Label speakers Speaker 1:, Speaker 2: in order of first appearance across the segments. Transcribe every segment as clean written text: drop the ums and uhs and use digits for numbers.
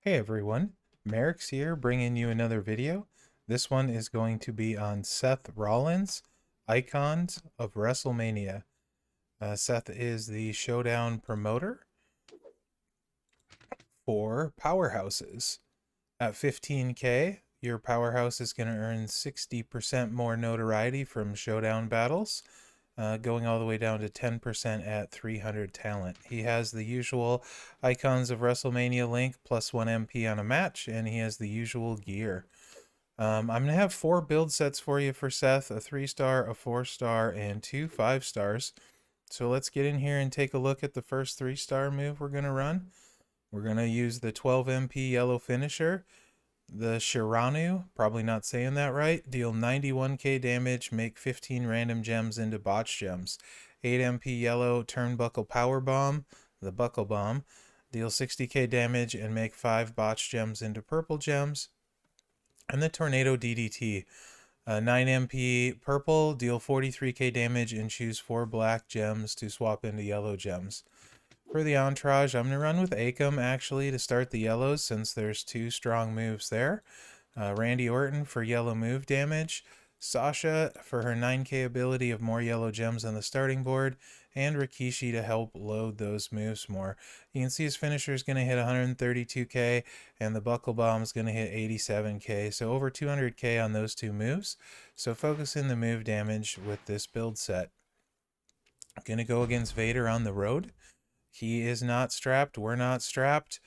Speaker 1: Hey everyone, Mherex here bringing you another video. This one is going to be on Seth Rollins, Icons of WrestleMania. Seth is the showdown promoter for powerhouses. At 15K, your powerhouse is going to earn 60% more notoriety from showdown battles, going all the way down to 10% at 300 talent. He has the usual Icons of WrestleMania link plus 1 MP on a match, and he has the usual gear. I'm going to have 4 build sets for you for Seth, a 3-star, a 4-star, and 2 5-stars. So let's get in here and take a look at the first 3-star move we're going to run. We're going to use the 12 MP yellow finisher. The Shiranu, probably not saying that right, deal 91k damage, make 15 random gems into botch gems. 8 MP yellow turnbuckle power bomb, the buckle bomb, deal 60k damage and make 5 botch gems into purple gems. And the tornado DDT, 9 MP purple, deal 43k damage and choose 4 black gems to swap into yellow gems. For the entourage, I'm going to run with Akam actually to start the yellows since there's 2 strong moves there. Randy Orton for yellow move damage, Sasha for her 9k ability of more yellow gems on the starting board, and Rikishi to help load those moves more. You can see his finisher is going to hit 132k, and the buckle bomb is going to hit 87k, so over 200k on those 2 moves. So focus in the move damage with this build set. I'm going to go against Vader on the road. He is not strapped. We're not strapped.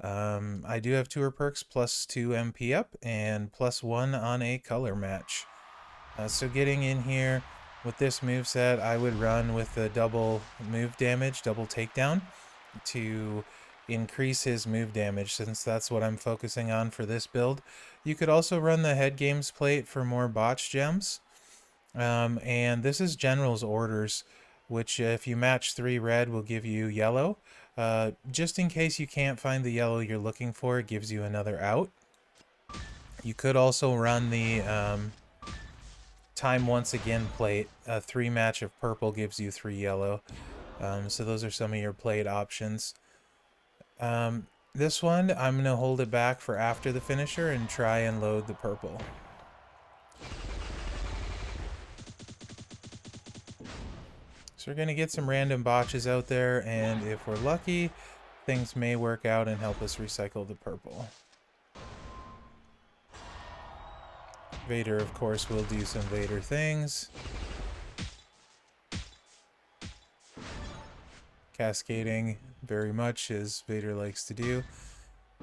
Speaker 1: I do have tour perks plus 2 MP up and plus 1 on a color match. So getting in here with this move set, I would run with the double move damage, double takedown to increase his move damage since that's what I'm focusing on for this build. You could also run the head games plate for more botch gems. And this is General's orders, which if you match 3 red will give you yellow. Just in case you can't find the yellow you're looking for, it gives you another out. You could also run the time once again plate. 3 match of purple gives you 3 yellow. So those are some of your plate options. This one, I'm going to hold it back for after the finisher and try and load the purple. So we're going to get some random botches out there, and if we're lucky, things may work out and help us recycle the purple. Vader, of course, will do some Vader things. Cascading very much, as Vader likes to do.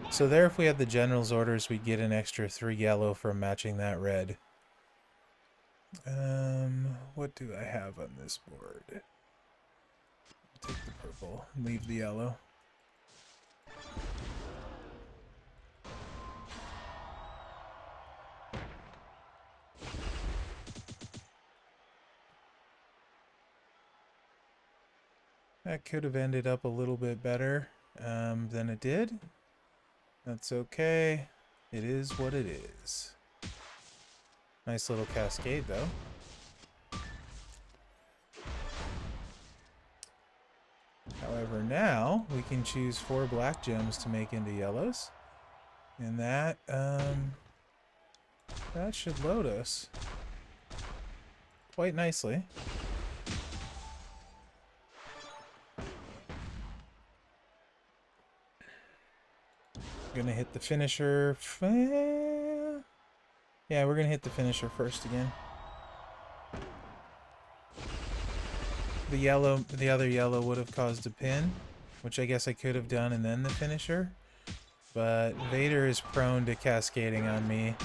Speaker 1: So there, if we had the General's orders, we'd get an extra 3 yellow from matching that red. What do I have on this board? Take the purple, leave the yellow. That could have ended up a little bit better than it did. That's okay. It is what it is. Nice little cascade, though. However, now we can choose 4 black gems to make into yellows. And that should load us quite nicely. Gonna hit the finisher. Yeah, we're gonna hit the finisher first again. The other yellow would have caused a pin, which I guess I could have done, and then the finisher. But Vader is prone to cascading on me.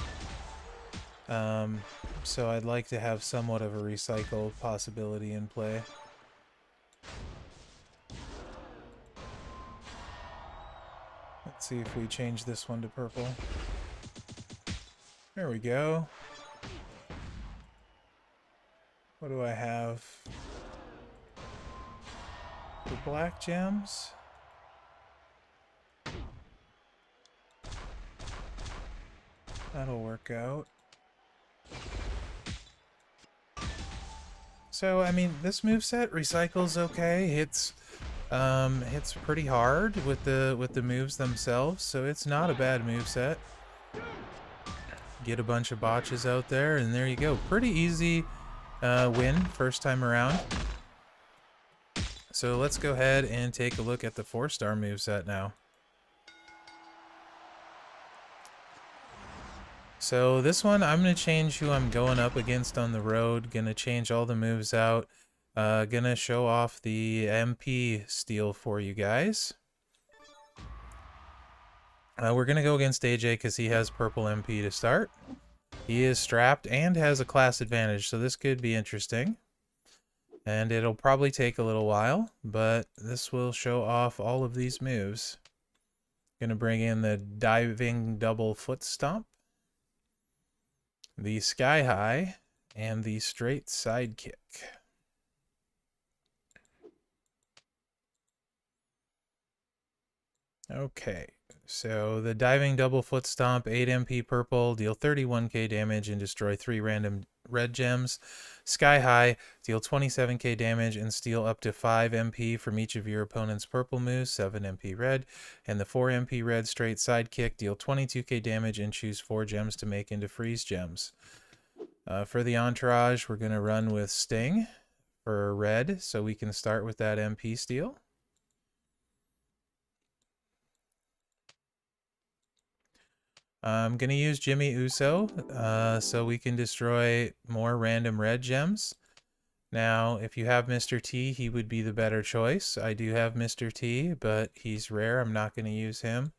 Speaker 1: So I'd like to have somewhat of a recycle possibility in play. Let's see if we change this one to purple. There we go. What do I have? The black gems? That'll work out. So, I mean, this moveset recycles okay. Hits Hits pretty hard with the moves themselves, so it's not a bad move set. Get a bunch of botches out there, and there you go. Pretty easy win first time around. So let's go ahead and take a look at the 4-star moveset now. So this one, I'm going to change who I'm going up against on the road. Going to change all the moves out. Going to show off the MP steal for you guys. We're going to go against AJ because he has purple MP to start. He is strapped and has a class advantage, so this could be interesting. And it'll probably take a little while, but this will show off all of these moves. Going to bring in the diving double foot stomp, the sky high, and the straight side kick. Okay, so the diving double foot stomp, 8 MP purple, deal 31k damage and destroy 3 random red gems. Sky high, deal 27k damage and steal up to 5 MP from each of your opponent's purple moves, 7 MP red. And the 4 MP red straight side kick, deal 22k damage and choose 4 gems to make into freeze gems. For the entourage, we're going to run with Sting for red, so we can start with that MP steal. I'm going to use Jimmy Uso so we can destroy more random red gems. Now, if you have Mr. T, he would be the better choice. I do have Mr. T, but he's rare. I'm not going to use him.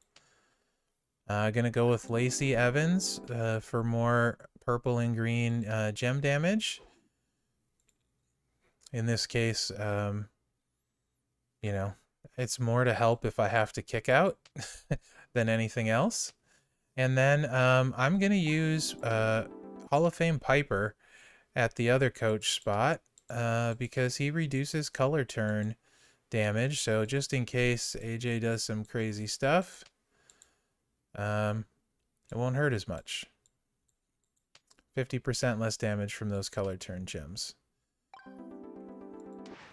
Speaker 1: I'm going to go with Lacey Evans for more purple and green gem damage. In this case, you know, it's more to help if I have to kick out than anything else. And then I'm going to use Hall of Fame Piper at the other coach spot because he reduces color turn damage. So just in case AJ does some crazy stuff, it won't hurt as much. 50% less damage from those color turn gems.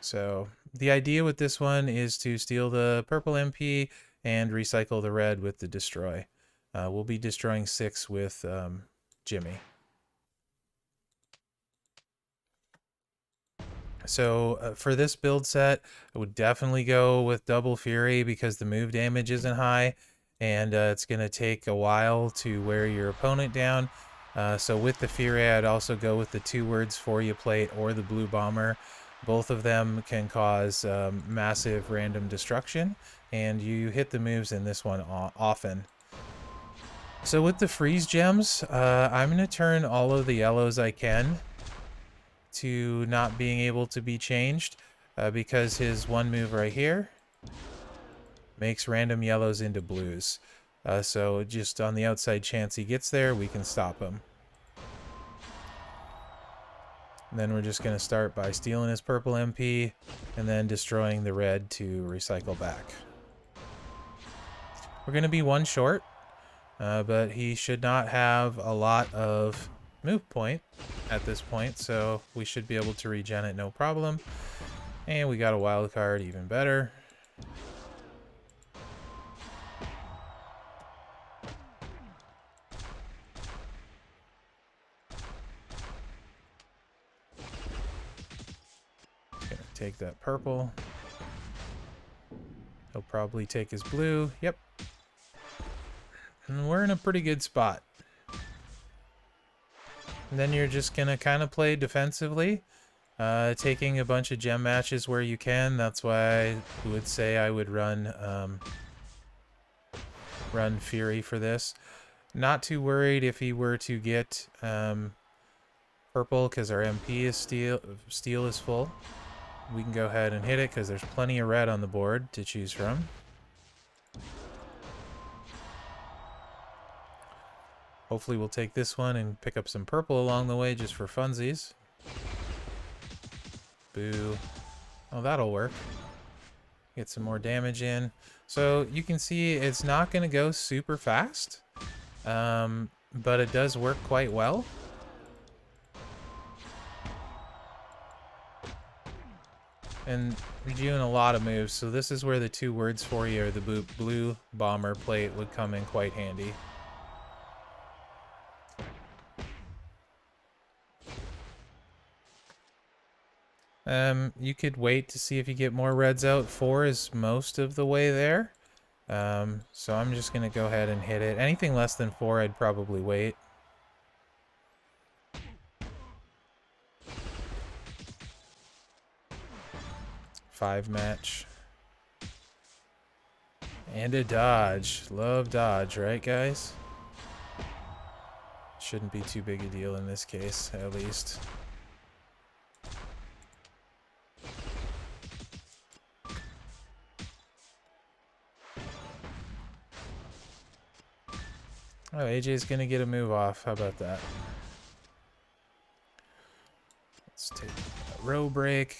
Speaker 1: So the idea with this one is to steal the purple MP and recycle the red with the destroy. We'll be destroying 6 with Jimmy. So for this build set, I would definitely go with Double Fury because the move damage isn't high, and it's going to take a while to wear your opponent down. So with the Fury, I'd also go with the 2 words for you plate or the Blue Bomber. Both of them can cause massive random destruction, and you hit the moves in this one often. So with the freeze gems, I'm going to turn all of the yellows I can to not being able to be changed because his one move right here makes random yellows into blues. So just on the outside chance he gets there, we can stop him. And then we're just going to start by stealing his purple MP and then destroying the red to recycle back. We're going to be 1 short. But he should not have a lot of move point at this point, so we should be able to regen it no problem. And we got a wild card, even better. Gonna take that purple. He'll probably take his blue. Yep. And we're in a pretty good spot. And then you're just going to kind of play defensively, taking a bunch of gem matches where you can. That's why I would say I would run Fury for this. Not too worried if he were to get purple because our MP is steel is full. We can go ahead and hit it because there's plenty of red on the board to choose from. Hopefully we'll take this one and pick up some purple along the way just for funsies. Boo. Oh, that'll work. Get some more damage in. So you can see it's not going to go super fast, but it does work quite well. And you're doing a lot of moves, so this is where the 2 words for you or the blue bomber plate would come in quite handy. You could wait to see if you get more reds out. 4 is most of the way there. So I'm just going to go ahead and hit it. Anything less than 4, I'd probably wait. Five match. And a dodge. Love dodge, right, guys? Shouldn't be too big a deal in this case, at least. Oh, AJ's gonna get a move off. How about that? Let's take a row break.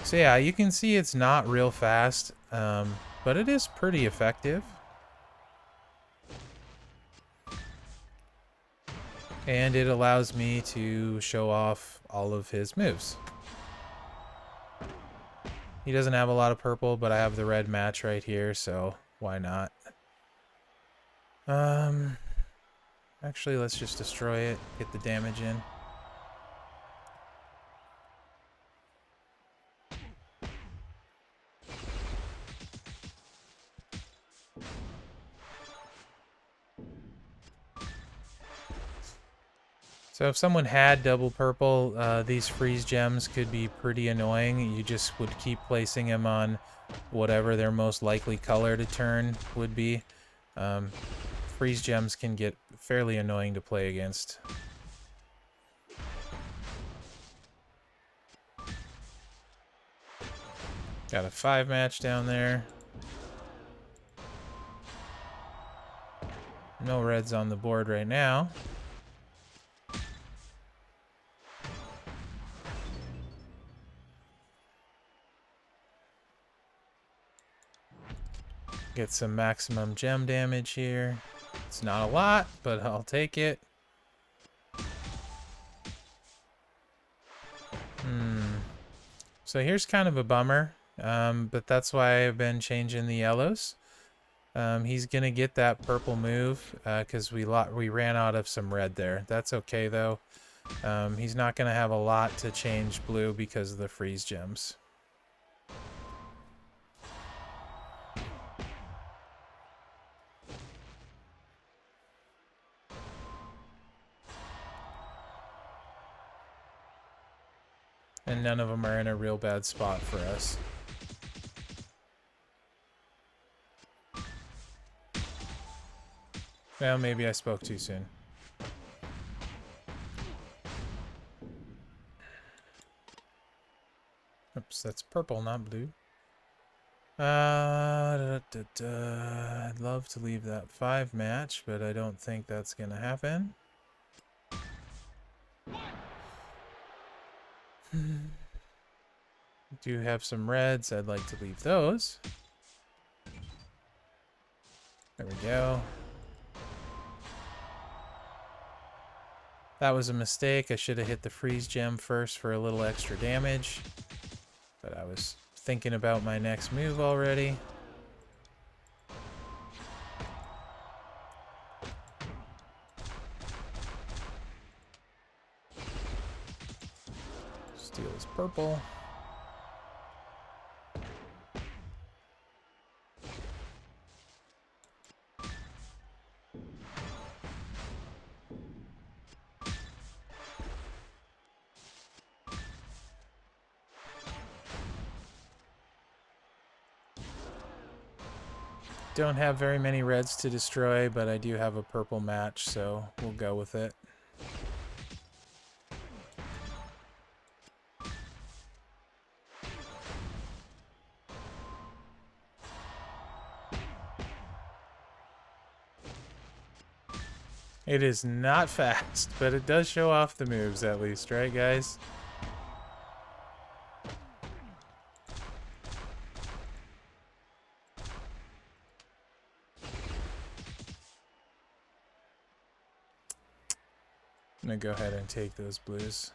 Speaker 1: So yeah, you can see it's not real fast, but it is pretty effective. And it allows me to show off all of his moves. He doesn't have a lot of purple, but I have the red match right here, so why not? Actually, let's just destroy it, get the damage in. So if someone had double purple, these freeze gems could be pretty annoying. You just would keep placing them on whatever their most likely color to turn would be. Freeze gems can get fairly annoying to play against. Got a 5 match down there. No reds on the board right now. Get some maximum gem damage here. It's not a lot, but I'll take it. So here's kind of a bummer, but that's why I've been changing the yellows. He's gonna get that purple move because we ran out of some red there. That's okay though. He's not gonna have a lot to change blue because of the freeze gems. And none of them are in a real bad spot for us. Well, maybe I spoke too soon. Oops, that's purple, not blue. I'd love to leave that 5 match, but I don't think that's gonna happen. Do have some reds. I'd like to leave those. There we go. That was a mistake. I should have hit the freeze gem first for a little extra damage. But I was thinking about my next move already. Steal his purple. Don't have very many reds to destroy, but I do have a purple match, so we'll go with it. It is not fast, but it does show off the moves at least, right guys? I'm gonna go ahead and take those blues.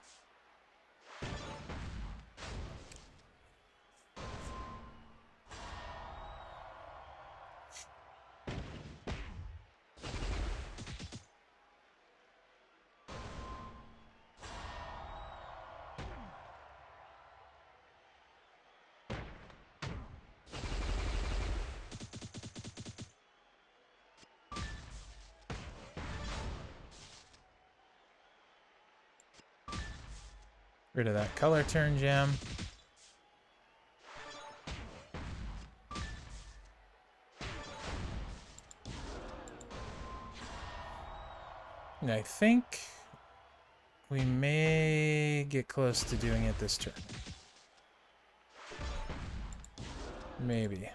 Speaker 1: Rid of that color turn gem. And I think we may get close to doing it this turn. Maybe.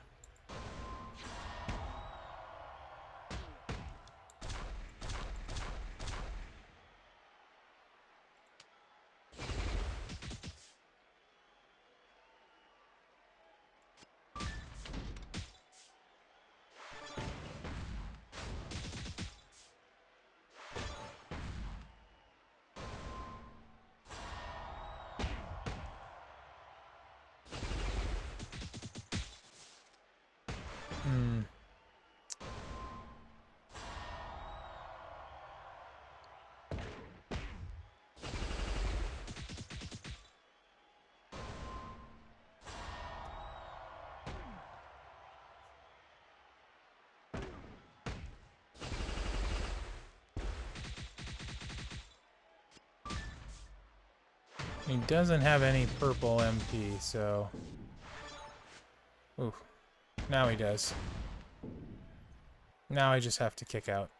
Speaker 1: He doesn't have any purple MP, so... Ooh. Now he does. Now I just have to kick out.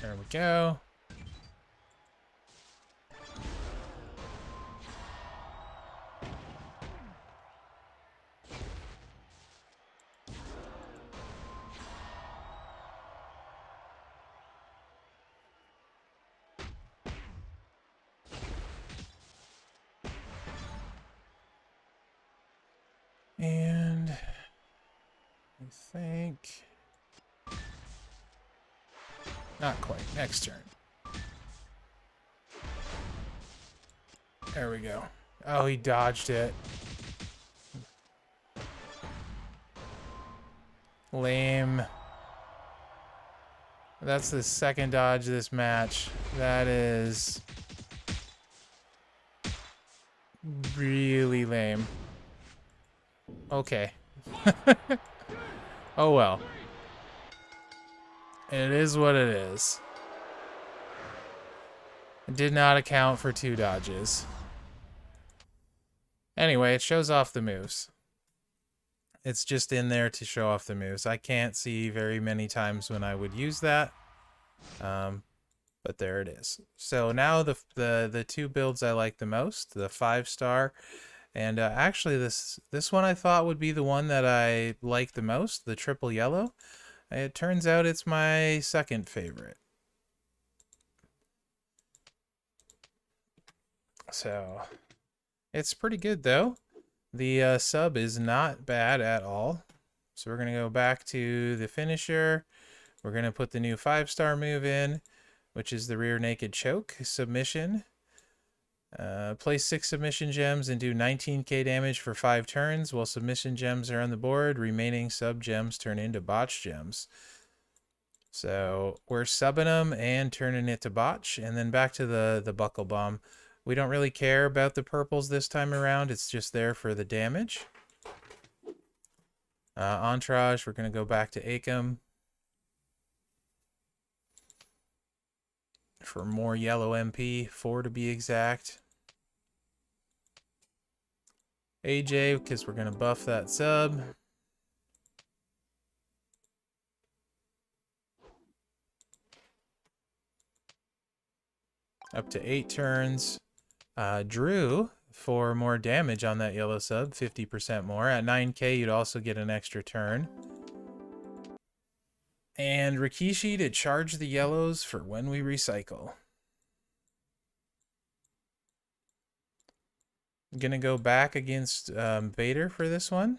Speaker 1: There we go. And I think not quite. Next turn. There we go. Oh, he dodged it. Lame. That's the second dodge of this match. That is really lame. Okay. Oh well. It is what it is. It did not account for 2 dodges. Anyway, it shows off the moves. It's just in there to show off the moves. I can't see very many times when I would use that. But there it is. So now the 2 builds I like the most, the 5-star. And actually this one I thought would be the one that I like the most, the triple yellow. It turns out it's my second favorite. So it's pretty good though. The sub is not bad at all. So we're going to go back to the finisher. We're going to put the new 5-star move in, which is the rear naked choke submission. Place 6 submission gems and do 19k damage for 5 turns. While submission gems are on the board, remaining sub gems turn into botch gems. So we're subbing them and turning it to botch. And then back to the buckle bomb. We don't really care about the purples this time around. It's just there for the damage. Entourage, we're going to go back to Acom for more yellow MP, 4 to be exact. AJ, because we're going to buff that sub. Up to 8 turns. Drew, for more damage on that yellow sub, 50% more. At 9k, you'd also get an extra turn. And Rikishi to charge the yellows for when we recycle. I'm going to go back against Vader for this one.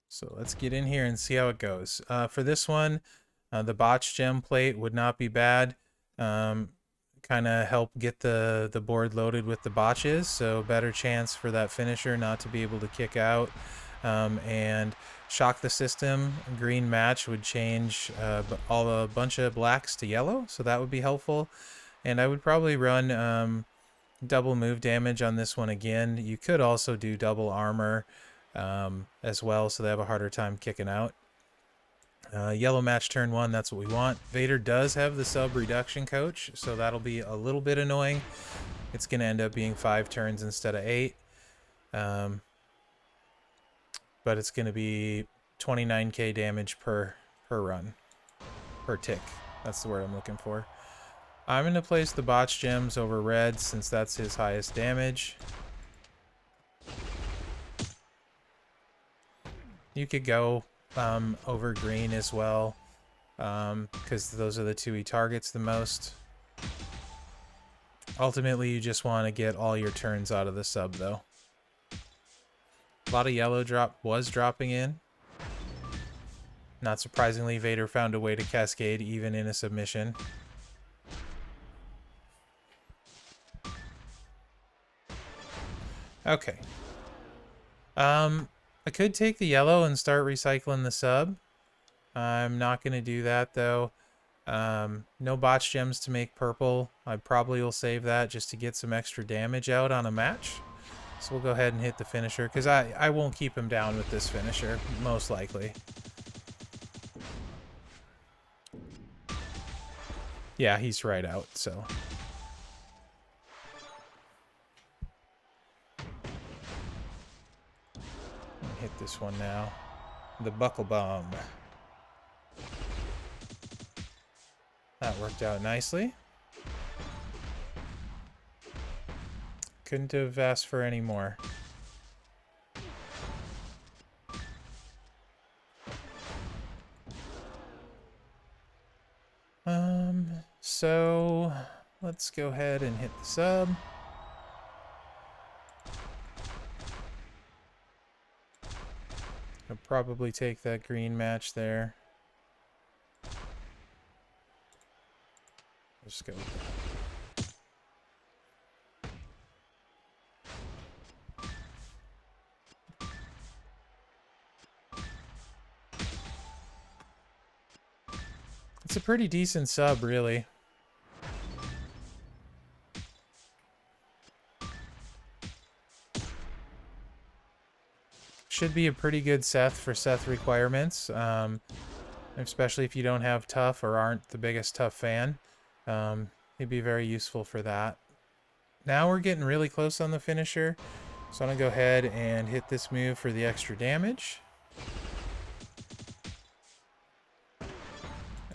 Speaker 1: So let's get in here and see how it goes. For this one, the botch gem plate would not be bad. Kind of help get the board loaded with the botches, so better chance for that finisher not to be able to kick out. and shock the system. Green match would change a bunch of blacks to yellow, so that would be helpful. And I would probably run double move damage on this one again. You could also do double armor as well, so they have a harder time kicking out. Yellow match turn 1, that's what we want. Vader does have the sub reduction coach, so that'll be a little bit annoying. It's going to end up being 5 turns instead of 8. But it's going to be 29k damage per run. Per tick. That's the word I'm looking for. I'm going to place the botch gems over red since that's his highest damage. You could go over green as well, because those are the 2 he targets the most. Ultimately, you just want to get all your turns out of the sub, though. A lot of yellow was dropping in. Not surprisingly, Vader found a way to cascade even in a submission. Okay. I could take the yellow and start recycling the sub. I'm not going to do that, though. No botch gems to make purple. I probably will save that just to get some extra damage out on a match. So we'll go ahead and hit the finisher, because I won't keep him down with this finisher, most likely. Yeah, he's right out, so... hit this one now. The buckle bomb. That worked out nicely. Couldn't have asked for any more. So let's go ahead and hit the sub. I'll probably take that green match there. Let's go with that. It's a pretty decent sub, really. Should be a pretty good Seth for Seth requirements, especially if you don't have tough or aren't the biggest tough fan. It'd be very useful for that. Now we're getting really close on the finisher, so I'm going to go ahead and hit this move for the extra damage.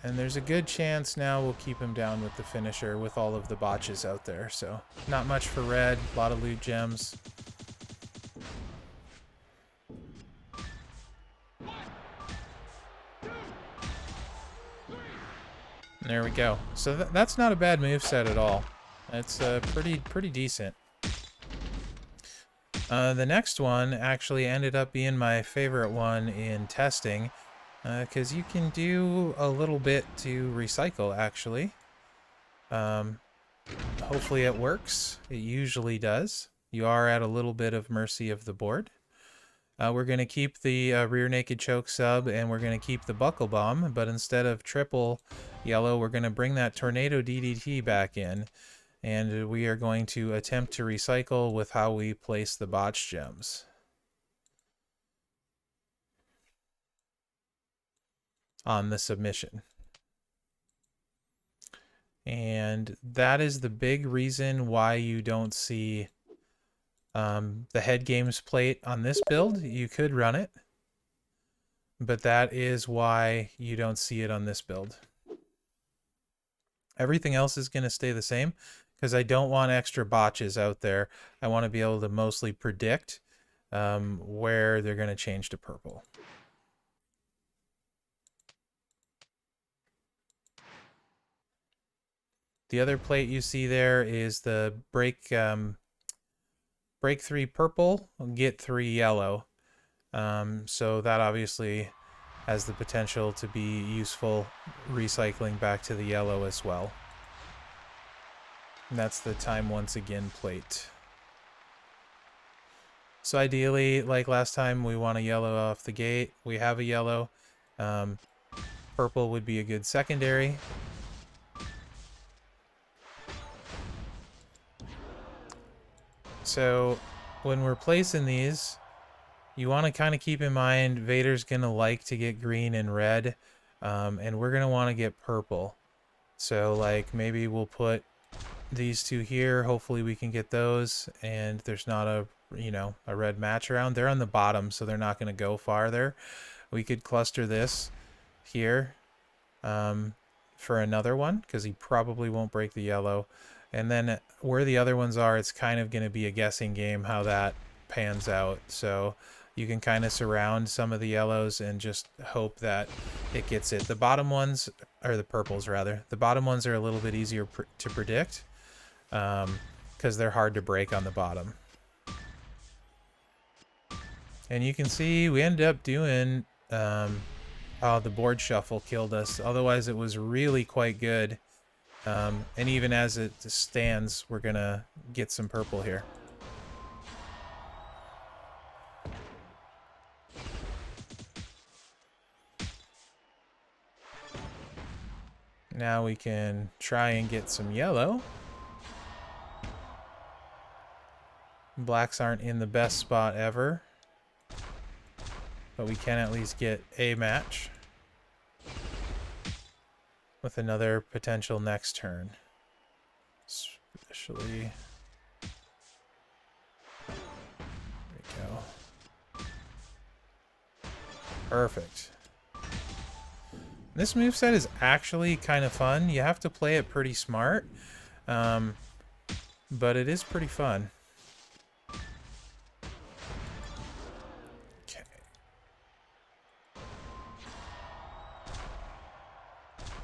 Speaker 1: And there's a good chance now we'll keep him down with the finisher with all of the botches out there. So not much for red, a lot of loot gems. There we go. So that's not a bad moveset at all. It's pretty decent. The next one actually ended up being my favorite one in testing, because you can do a little bit to recycle, actually. Hopefully it works. It usually does. You are at a little bit of mercy of the board. We're going to keep the rear naked choke sub, and we're going to keep the buckle bomb, but instead of triple yellow, we're going to bring that tornado DDT back in, and we are going to attempt to recycle with how we place the botch gems. On the submission. And that is the big reason why you don't see the head games plate on this build. You could run it, but that is why you don't see it on this build. Everything else is going to stay the same because I don't want extra botches out there. I want to be able to mostly predict where they're going to change to purple. The other plate you see there is the break 3 purple, get 3 yellow. So that obviously has the potential to be useful recycling back to the yellow as well. And that's the time once again plate. So ideally, like last time, we want a yellow off the gate. We have a yellow. Purple would be a good secondary. So when we're placing these, you want to kind of keep in mind Vader's going to like to get green and red, and we're going to want to get purple. So like maybe we'll put these two here. Hopefully we can get those, and there's not a red match around. They're on the bottom, so they're not going to go farther. We could cluster this here for another one, because he probably won't break the yellow. And then where the other ones are, it's kind of going to be a guessing game how that pans out. So you can kind of surround some of the yellows and just hope that it gets it. The bottom ones, or the purples rather, the bottom ones are a little bit easier to predict because they're hard to break on the bottom. And you can see we ended up doing, oh, the board shuffle killed us. Otherwise it was really quite good. And even as it stands, we're gonna get some purple here. Now we can try and get some yellow. Blacks aren't in the best spot ever, but we can at least get a match with another potential next turn. Especially, there we go. Perfect. This moveset is actually kind of fun. You have to play it pretty smart, but it is pretty fun. Okay.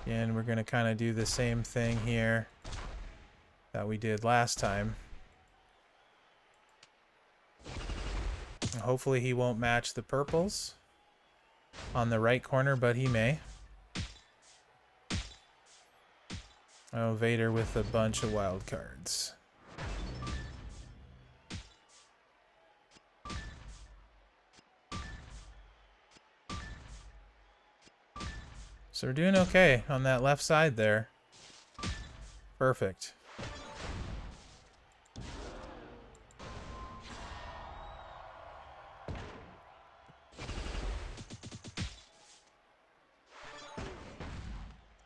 Speaker 1: And we're going to kind of do the same thing here that we did last time. Hopefully he won't match the purples on the right corner, but he may. Oh, Vader with a bunch of wild cards. So we're doing okay on that left side there. Perfect.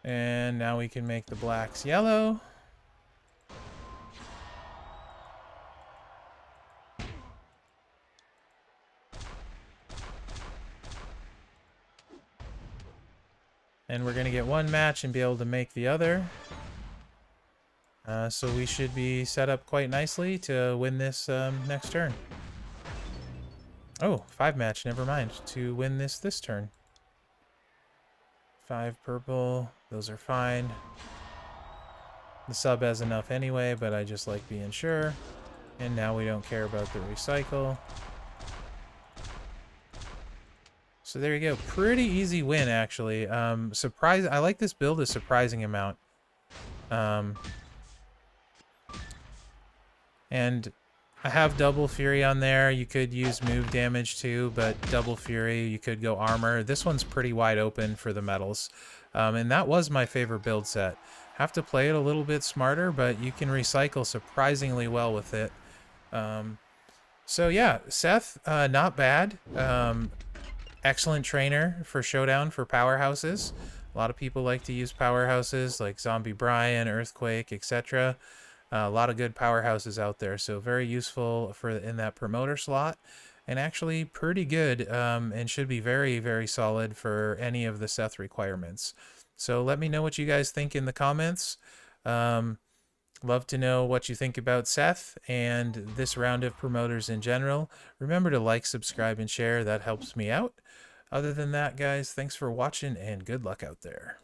Speaker 1: And now we can make the blacks yellow. And we're going to get one match and be able to make the other. So we should be set up quite nicely to win this next turn. Oh, 5 match, never mind. To win this turn. 5 purple, those are fine. The sub has enough anyway, but I just like being sure. And now we don't care about the recycle. So there you go. Pretty easy win, actually. I like this build a surprising amount. And I have double fury on there. You could use move damage too, but double fury, you could go armor. This one's pretty wide open for the metals. And that was my favorite build set. Have to play it a little bit smarter, but you can recycle surprisingly well with it. So yeah, Seth, not bad. Excellent trainer for Showdown for powerhouses. A lot of people like to use powerhouses like Zombie Brian, Earthquake, etc. A lot of good powerhouses out there, so very useful for in that promoter slot, and actually pretty good, and should be very, very solid for any of the Seth requirements. So let me know what you guys think in the comments. Love to know what you think about Seth and this round of promoters in general. Remember to like, subscribe, and share. That helps me out. Other than that, guys, thanks for watching and good luck out there.